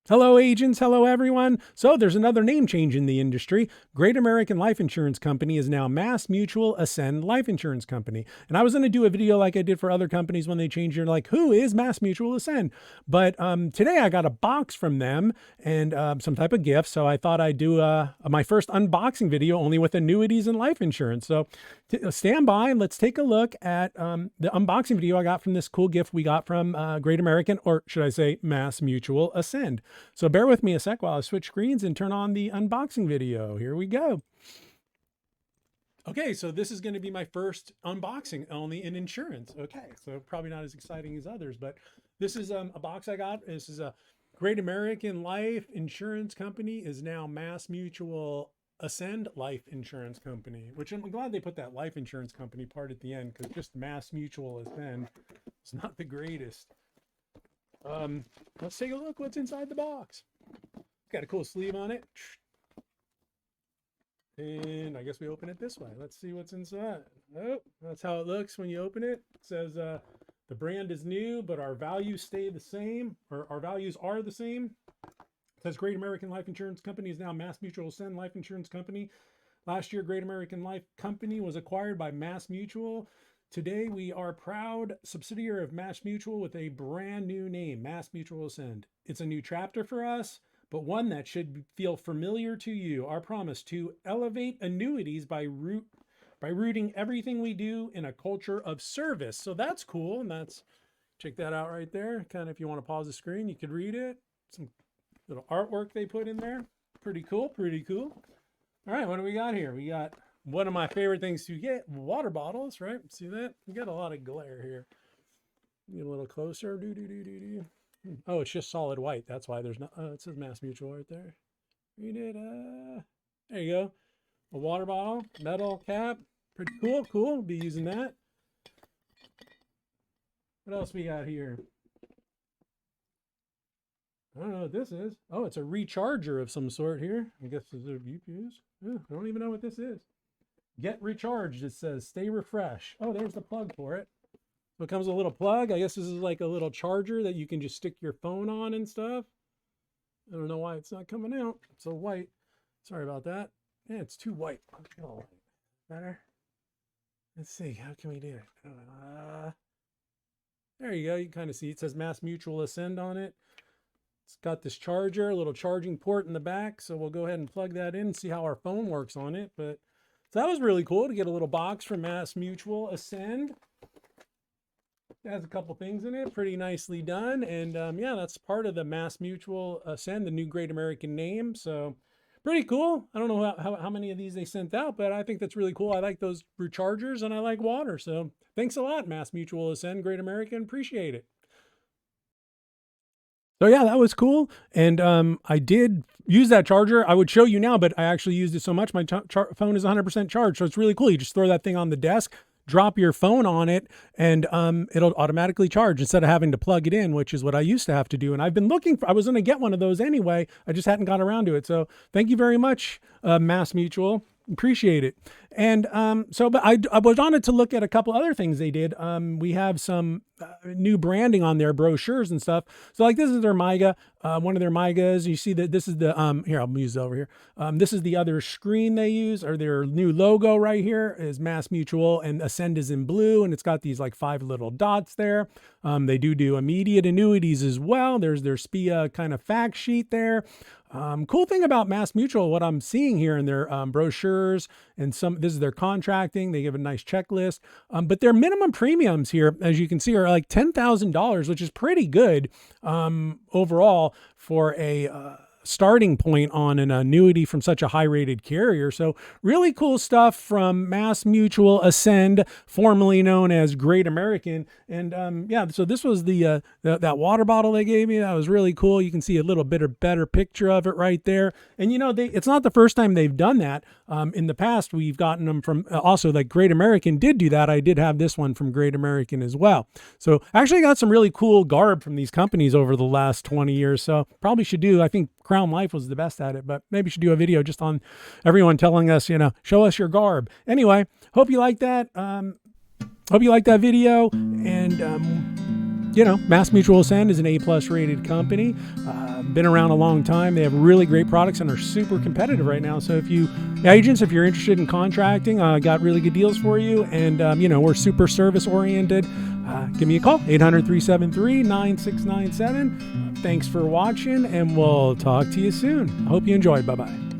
Hello, agents. Hello, everyone. So there's another name change in the industry. Great American Life Insurance Company is now Mass Mutual Ascend Life Insurance Company. And I was going to do a video like I did for other companies when they change. You're like, who is Mass Mutual Ascend? But today I got a box from them and some type of gift. So I thought I'd do my first unboxing video only with annuities and life insurance. So stand by and let's take a look at the unboxing video I got from this cool gift we got from Great American, or should I say Mass Mutual Ascend. So bear with me a sec while I switch screens and turn on the unboxing video. Here we go. Okay, so this is going to be my first unboxing only in insurance. Okay, so probably not as exciting as others, but this is a box I got. This is a Great American Life Insurance Company is now Mass Mutual Ascend Life Insurance Company, which I'm glad they put that life insurance company part at the end, because just Mass Mutual Ascend is not the greatest. Let's take a look what's inside the box. Got a cool sleeve on it. And I guess we open it this way. Let's see what's inside. Oh, that's how it looks when you open it. It says the brand is new, but our values stay the same, or our values are the same. It says Great American Life Insurance Company is now Mass Mutual Ascend Life Insurance Company. Last year, Great American Life Company was acquired by Mass Mutual. Today, we are proud subsidiary of Mass Mutual with a brand new name, Mass Mutual Ascend. It's a new chapter for us, but one that should feel familiar to you. Our promise to elevate annuities by rooting everything we do in a culture of service. So that's cool, and that's, check that out right there. Kind of, if you want to pause the screen, you could read it. Some little artwork they put in there. Pretty cool, pretty cool. All right, what do we got here? We got one of my favorite things to get, water bottles, right? See that? We got a lot of glare here. Get a little closer. Oh, it's just solid white. That's why there's no, it says Mass Mutual right there. Read it. There you go. A water bottle, metal cap. Pretty cool, cool. Be using that. What else we got here? I don't know what this is. Oh, it's a recharger of some sort here. I guess this is a UPS. Yeah, I don't even know what this is. Get recharged, it says. Stay refreshed. Oh, there's the plug for it. So it comes with a little plug. I guess this is like a little charger that you can just stick your phone on and stuff. I don't know why it's not coming out. It's so white. Sorry about that. Yeah, it's too white. Oh, better. Let's see. How can we do it? There you go. You can kind of see it says Mass Mutual Ascend on it. It's got this charger, a little charging port in the back. So we'll go ahead and plug that in and see how our phone works on it. But so that was really cool to get a little box from Mass Mutual Ascend. It has a couple things in it, pretty nicely done. And yeah, that's part of the Mass Mutual Ascend, the new Great American name. So pretty cool. I don't know how many of these they sent out, but I think that's really cool. I like those rechargers and I like water. So thanks a lot, Mass Mutual Ascend, Great American. Appreciate it. So yeah, that was cool. And I did use that charger. I would show you now, but I actually used it so much. My phone is 100% charged. So it's really cool. You just throw that thing on the desk, drop your phone on it, and it'll automatically charge instead of having to plug it in, which is what I used to have to do. And I've been looking for, I was going to get one of those anyway. I just hadn't got around to it. So thank you very much, Mass Mutual. Appreciate it. And but I was on it to look at a couple other things they did. We have some new branding on their brochures and stuff. So like this is their MIGA, one of their MIGAs. You see that this is the, here, I'll use it over here. This is the other screen they use, or their new logo right here is Mass Mutual, and Ascend is in blue, and it's got these like 5 little dots there. They do immediate annuities as well. There's their SPIA kind of fact sheet there. Cool thing about Mass Mutual, what I'm seeing here in their brochures and this is their contracting. They give a nice checklist, but their minimum premiums here, as you can see, are like $10,000, which is pretty good overall for a starting point on an annuity from such a high rated carrier. So really cool stuff from Mass Mutual Ascend, formerly known as Great American. And yeah, so this was the that water bottle they gave me. That was really cool. You can see a little bit of better picture of it right there. And you know, it's not the first time they've done that. In the past, we've gotten them from also like Great American did do that. I did have this one from Great American as well. So I actually got some really cool garb from these companies over the last 20 years. So probably should do, I think Crown Life was the best at it, but maybe should do a video just on everyone telling us, you know, show us your garb. Anyway, hope you like that. Hope you like that video, and Mass Mutual Ascend is an A+ rated company. Been around a long time. They have really great products and are super competitive right now. So if you agents, if you're interested in contracting, got really good deals for you. And, we're super service oriented. Give me a call, 800-373-9697. Thanks for watching, and we'll talk to you soon. I hope you enjoyed. Bye-bye.